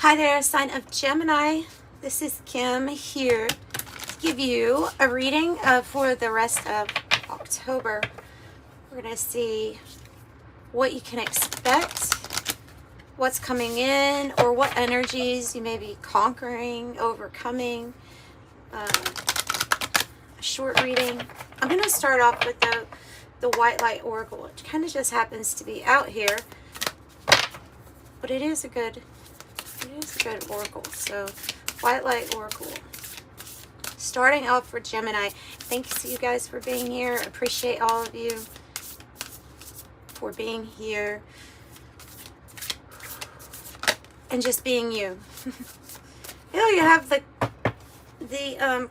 Hi there, sign of Gemini. This is Kim here to give you a reading for the rest of October. We're going to see what you can expect, what's coming in, or what energies you may be conquering, overcoming. A short reading. I'm going to start off with the White Light Oracle. It kind of just happens to be out here, but it is a good oracle. So White Light Oracle, starting off for Gemini. Thanks to you guys for being here. Appreciate all of you for being here and just being you. You have the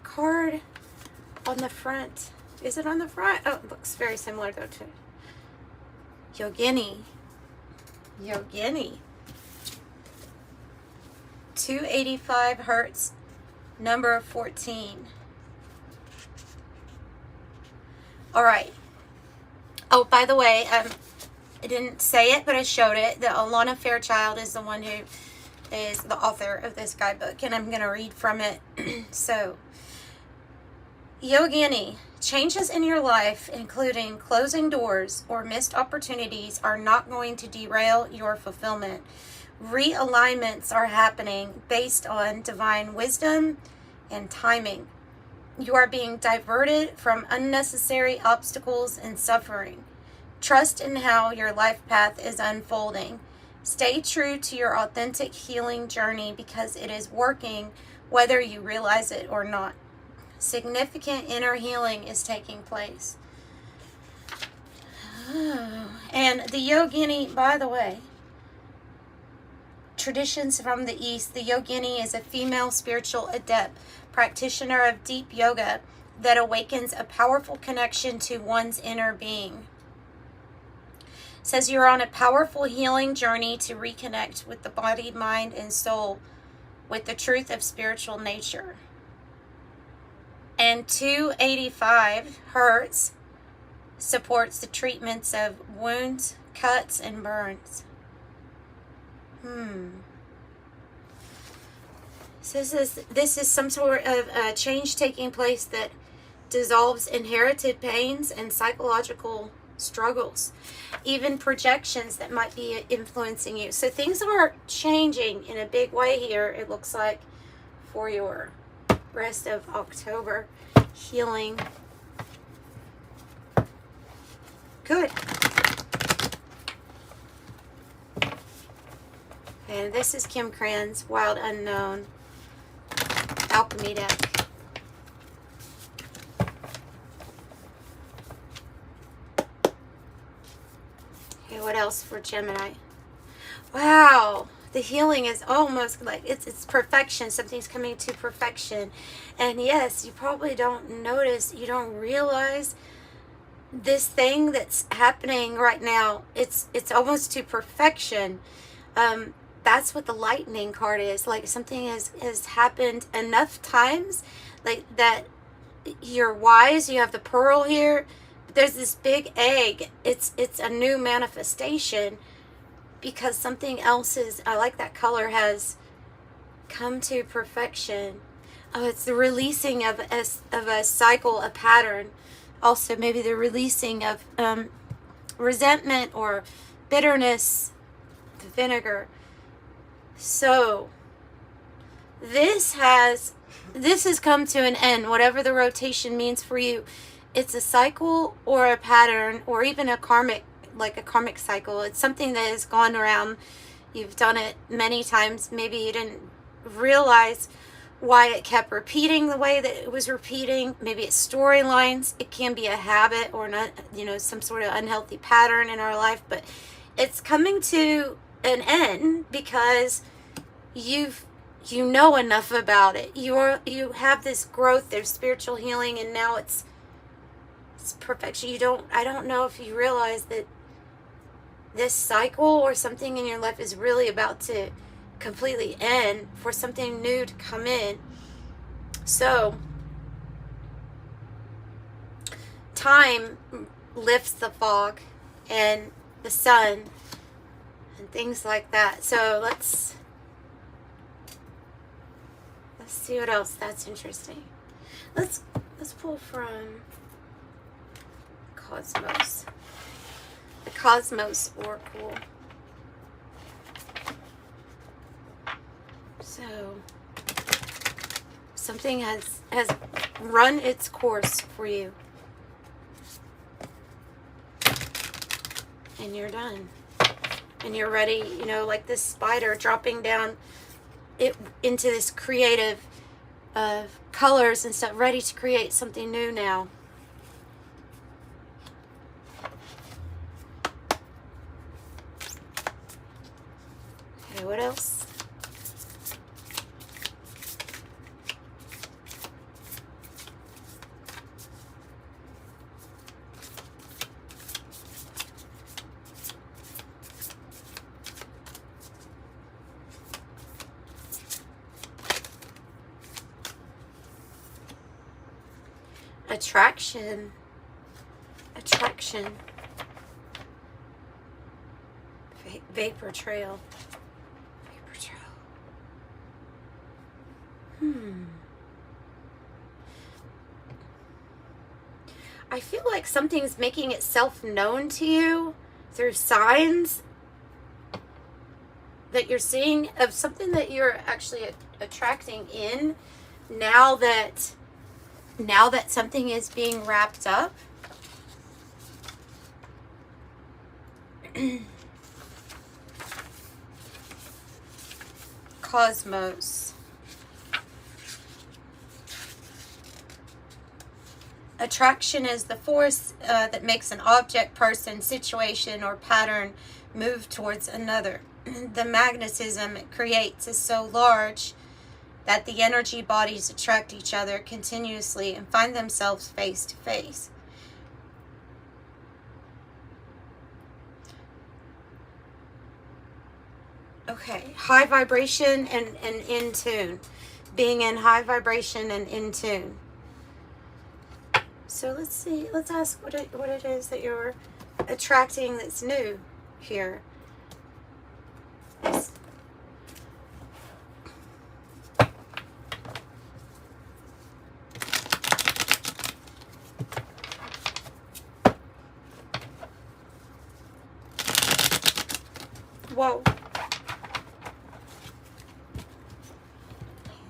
card on the front. Is it on the front? Oh, it looks very similar though to Yogini. 285 hertz, number 14. All right. Oh, by the way, I didn't say it, but I showed it. The Alana Fairchild is the one who is the author of this guidebook, and I'm going to read from it. So, Yogini, changes in your life, including closing doors or missed opportunities, are not going to derail your fulfillment. Realignments are happening based on divine wisdom and timing. You are being diverted from unnecessary obstacles and suffering. Trust in how your life path is unfolding. Stay true to your authentic healing journey because it is working whether you realize it or not. Significant inner healing is taking place. And the Yogini, by the way, traditions from the East, the Yogini is a female spiritual adept, practitioner of deep yoga that awakens a powerful connection to one's inner being. It says you're on a powerful healing journey to reconnect with the body, mind, and soul with the truth of spiritual nature. And 285 hertz supports the treatments of wounds, cuts, and burns. So this is some sort of change taking place that dissolves inherited pains and psychological struggles, even projections that might be influencing you. So things are changing in a big way here, it looks like, for your rest of October. Healing. Good. And this is Kim Krans Wild Unknown alchemy deck. Okay, what else for Gemini? Wow, the healing is almost like it's perfection. Something's coming to perfection. And yes, you probably don't notice, you don't realize this thing that's happening right now. It's almost to perfection. That's what the lightning card is. Like something has happened enough times, like that you're wise. You have the pearl here. But there's this big egg. It's a new manifestation because something else is, I like that color, has come to perfection. Oh, it's the releasing of a cycle, a pattern. Also, maybe the releasing of resentment or bitterness, the vinegar. So this has come to an end, whatever the rotation means for you. It's a cycle or a pattern or even a karmic cycle. It's something that has gone around. You've done it many times. Maybe you didn't realize why it kept repeating the way that it was repeating. Maybe it's storylines. It can be a habit or not, some sort of unhealthy pattern in our life, but it's coming to an end because you know enough about it. You have this growth, there's spiritual healing, and now it's perfection. I don't know if you realize that this cycle or something in your life is really about to completely end for something new to come in. So time lifts the fog and the sun and things like that. So let's Let's see what else that's interesting. Let's pull from Cosmos. The Cosmos Oracle. So something has run its course for you. And you're done. And you're ready, you know, like this spider dropping down into this creative colors and stuff, ready to create something new now. Okay, what else? Attraction. Vapor trail. I feel like something's making itself known to you through signs that you're seeing of something that you're actually attracting in now that something is being wrapped up. Cosmos. Attraction is the force that makes an object, person, situation, or pattern move towards another. The magnetism it creates is so large that the energy bodies attract each other continuously and find themselves face to face. Okay, high vibration and in tune. Being in high vibration and in tune. So let's see, let's ask what it is that you're attracting that's new here. Yes. Whoa.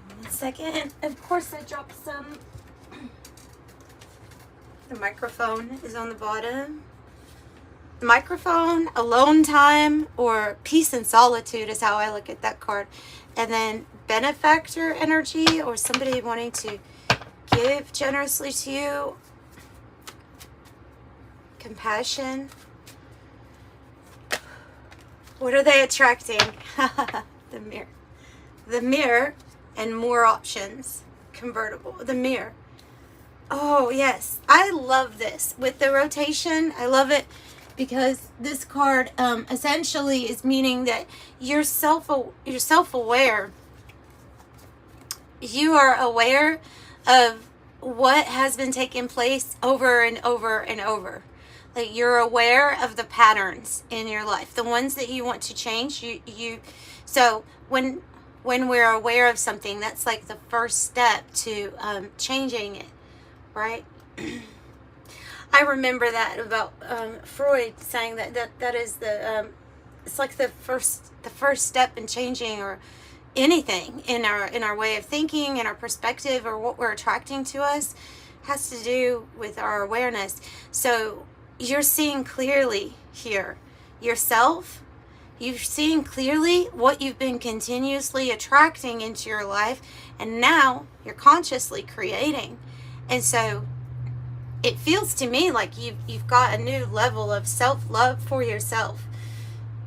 One second. Of course I dropped some. The microphone is on the bottom. The microphone, alone time, or peace and solitude is how I look at that card. And then benefactor energy, or somebody wanting to give generously to you. Compassion. What are they attracting? The mirror. The mirror and more options. Convertible. The mirror. Oh, yes. I love this. With the rotation, I love it because this card essentially is meaning that you're self-aware. You are aware of what has been taking place over and over and over. Like, you're aware of the patterns in your life, the ones that you want to change. So when we're aware of something, that's like the first step to changing it. Right? I remember that about Freud saying that is the it's like the first step in changing or anything in our way of thinking, in our perspective, or what we're attracting to us has to do with our awareness. So you're seeing clearly here yourself. You're seeing clearly what you've been continuously attracting into your life, and now you're consciously creating. And so it feels to me like you've got a new level of self-love for yourself,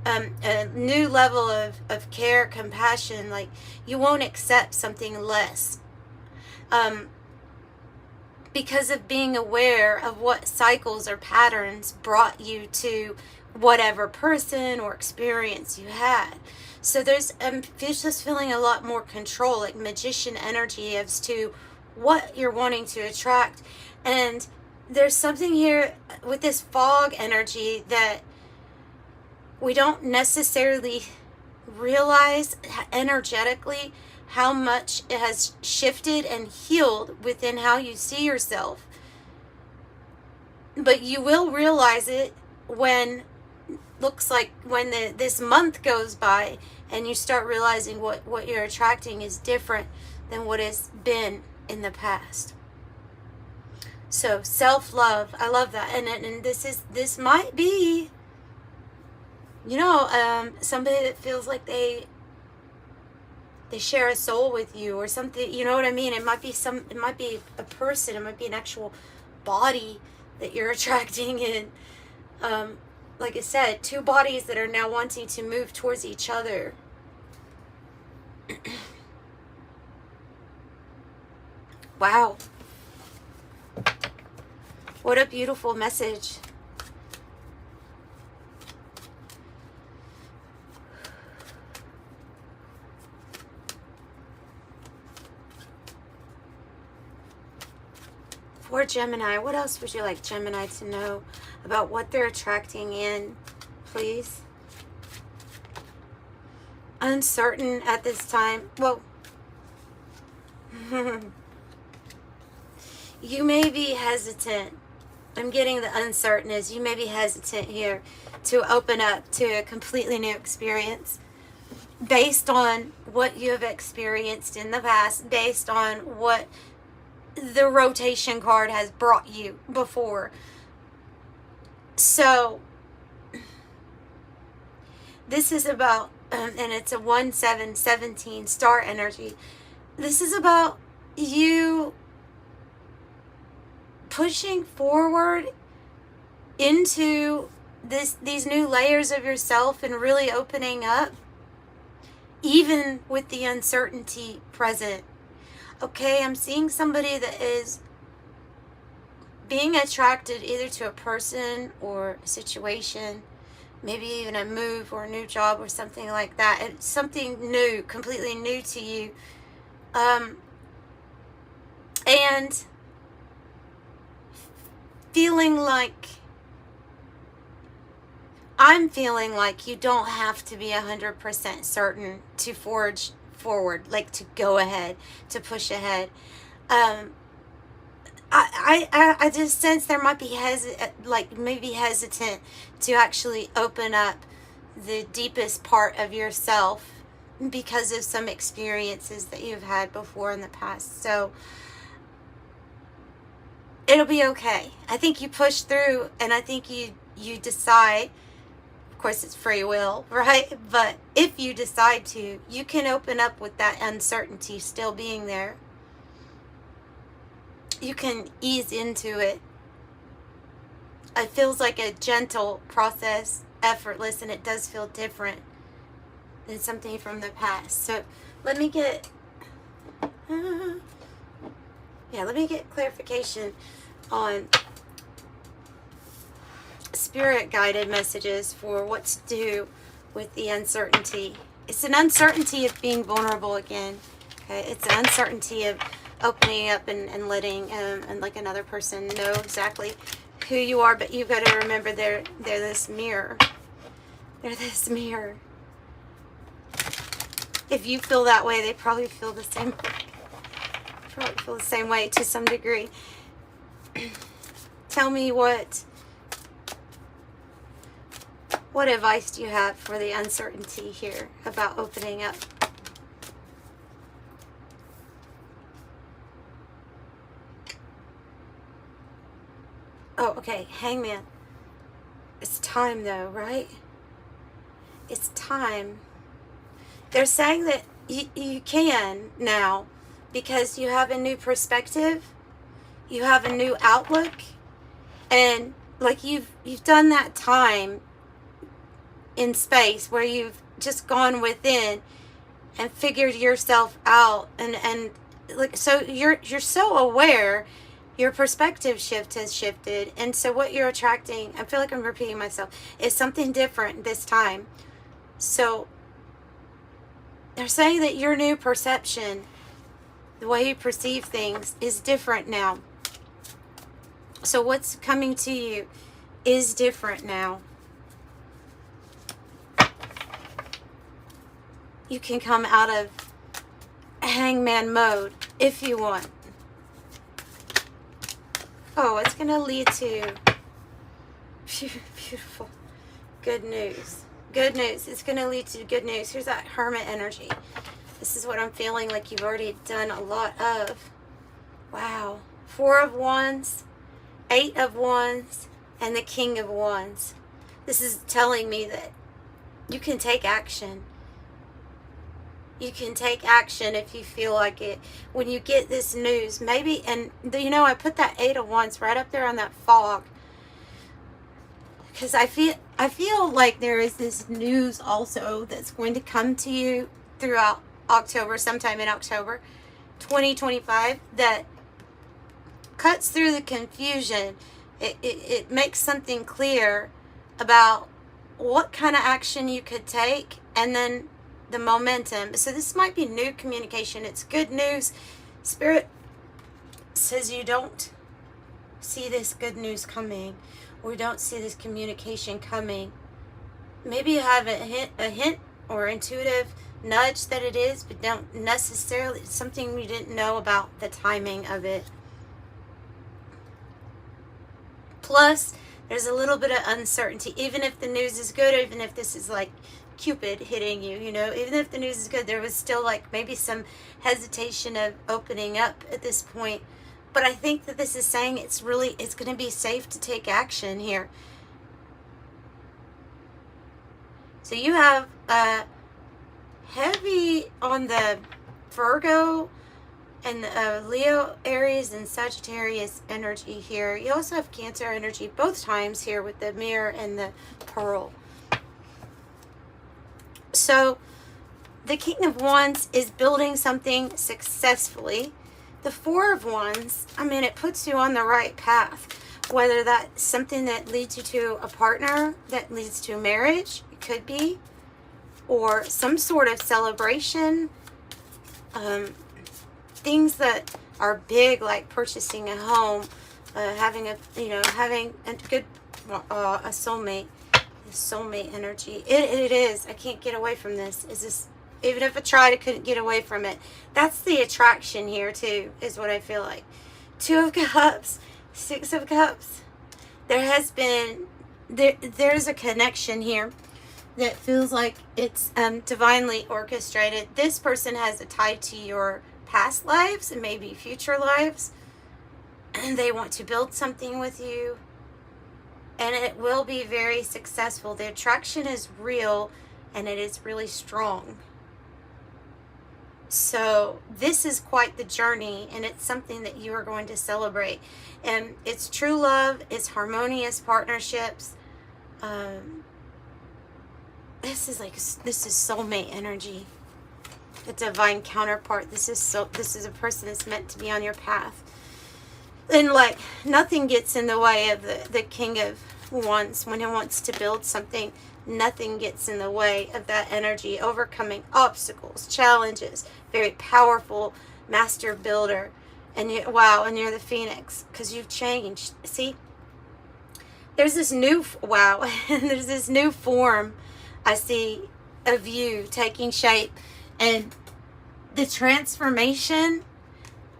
a new level of care, compassion. Like, you won't accept something less because of being aware of what cycles or patterns brought you to whatever person or experience you had. So there's just feeling a lot more control, like magician energy as to what you're wanting to attract. And there's something here with this fog energy that we don't necessarily realize energetically how much it has shifted and healed within how you see yourself. But you will realize it when, looks like when this month goes by and you start realizing what you're attracting is different than what has been in the past. So self-love, I love that. And this might be, you know, somebody that feels like they share a soul with you or something, you know what I mean? It might be a person, it might be an actual body that you're attracting in. Like I said, two bodies that are now wanting to move towards each other. Wow. What a beautiful message. For Gemini, what else would you like Gemini to know about what they're attracting in, please? Uncertain at this time. Well, you may be hesitant. I'm getting the uncertain is you may be hesitant here to open up to a completely new experience based on what you have experienced in the past, based on what the rotation card has brought you before. So this is about, and it's a 1-7-17 star energy. This is about you pushing forward into these new layers of yourself and really opening up, even with the uncertainty present. Okay, I'm seeing somebody that is being attracted either to a person or a situation, maybe even a move or a new job or something like that. It's something new, completely new to you. And I'm feeling like you don't have to be 100% certain to forge forward, like to go ahead, to push ahead. I just sense there might be maybe hesitant to actually open up the deepest part of yourself because of some experiences that you've had before in the past. So it'll be okay. I think you push through, and I think you decide. Of course, it's free will, right? But if you decide to, you can open up with that uncertainty still being there. You can ease into it. It feels like a gentle process, effortless, and it does feel different than something from the past. So let me get clarification on spirit guided messages for what to do with the uncertainty. It's an uncertainty of being vulnerable again. Okay, it's an uncertainty of opening up and letting and like another person know exactly who you are, but you've got to remember they're this mirror. They're this mirror. If you feel that way, they probably feel the same. Probably feel the same way to some degree. Tell me what advice do you have for the uncertainty here about opening up? Oh, okay, Hangman. It's time though, right? It's time. They're saying that you can now because you have a new perspective, you have a new outlook, and like you've done that time in space where you've just gone within and figured yourself out, and like, so you're so aware. Your perspective has shifted, and so what you're attracting, I feel like I'm repeating myself, is something different this time. So they're saying that your new perception, the way you perceive things, is different now. So what's coming to you is different now. You can come out of hangman mode if you want. Oh, it's going to lead to beautiful good news. Good news. It's going to lead to good news. Here's that hermit energy. This is what I'm feeling like you've already done a lot of. Wow. 4 of Wands, 8 of Wands, and the King of Wands. This is telling me that you can take action. You can take action if you feel like it. When you get this news, maybe, and you know, I put that 8 of Wands right up there on that fog. Because I feel like there is this news also that's going to come to you throughout October, sometime in October 2025, that cuts through the confusion. It makes something clear about what kind of action you could take, and then the momentum. So this might be new communication. It's good news. Spirit says you don't see this good news coming, or don't see this communication coming. Maybe you have a hint or intuitive nudge that it is, but don't necessarily, it's something you didn't know about the timing of it. Plus, there's a little bit of uncertainty. Even if the news is good, even if this is like Cupid hitting you, you know, even if the news is good, there was still like maybe some hesitation of opening up at this point. But I think that this is saying it's going to be safe to take action here. So you have heavy on the Virgo and Leo, Aries, and Sagittarius energy here. You also have Cancer energy both times here with the mirror and the pearl. So the King of Wands is building something successfully. The 4 of Wands, I mean, it puts you on the right path. Whether that's something that leads you to a partner, that leads to marriage, it could be, or some sort of celebration. Things that are big, like purchasing a home, having a good a soulmate. Soulmate energy. It is. I can't get away from this. Is this, even if I tried, I couldn't get away from it. That's the attraction here too, is what I feel like. 2 of Cups, 6 of Cups. There has been there's a connection here that feels like it's divinely orchestrated. This person has a tie to your past lives and maybe future lives, and they want to build something with you. And it will be very successful. The attraction is real, and it is really strong. So this is quite the journey, and it's something that you are going to celebrate. And it's true love. It's harmonious partnerships. This is soulmate energy. A divine counterpart. This is a person that's meant to be on your path. And like nothing gets in the way of the King of Wands when he wants to build something. Nothing gets in the way of that energy. Overcoming obstacles, challenges. Very powerful master builder. And you're the Phoenix because you've changed. See, there's this new there's this new form I see of you taking shape, and the transformation.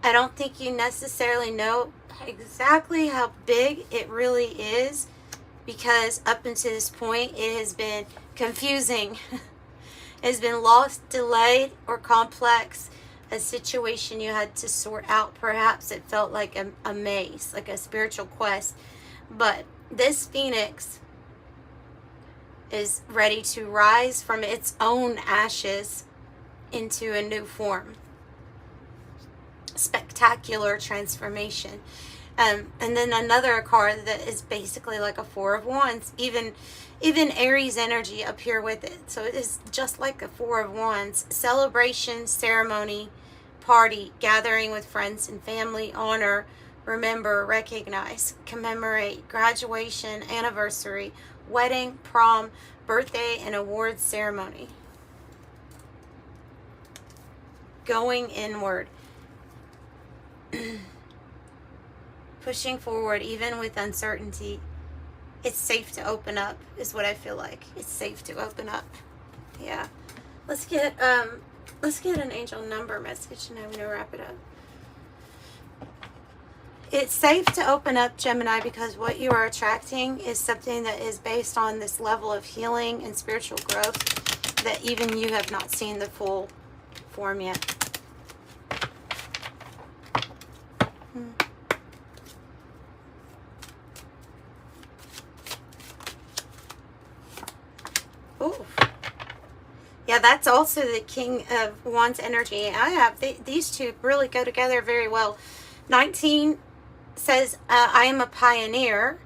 I don't think you necessarily know exactly how big it really is, because up until this point it has been confusing. It has been lost, delayed, or complex. A situation you had to sort out. Perhaps it felt like a maze, like a spiritual quest. But this Phoenix is ready to rise from its own ashes into a new form. Spectacular transformation. And then another card that is basically like a 4 of Wands, even Aries energy up here with it. So it is just like a 4 of Wands. Celebration, ceremony, party, gathering with friends and family, honor, remember, recognize, commemorate, graduation, anniversary, wedding, prom, birthday, and awards ceremony. Going inward. Pushing forward even with uncertainty. It's safe to open up is what I feel like. It's safe to open up. Yeah. Let's get Let's get an angel number message and I'm going to wrap it up. It's safe to open up, Gemini, because what you are attracting is something that is based on this level of healing and spiritual growth that even you have not seen the full form yet. Ooh. Yeah, that's also the King of Wands energy. I have these two really go together very well. 19 says, I am a pioneer.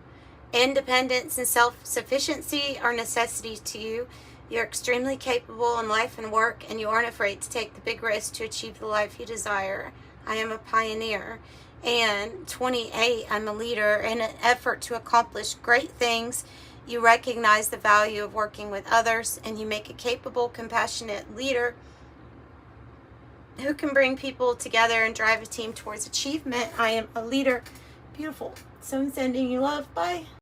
Independence and self-sufficiency are necessities to you. You're extremely capable in life and work, and you aren't afraid to take the big risk to achieve the life you desire. I am a pioneer. And 28, I'm a leader. In an effort to accomplish great things, you recognize the value of working with others, and you make a capable, compassionate leader who can bring people together and drive a team towards achievement. I am a leader. Beautiful. So I'm sending you love. Bye.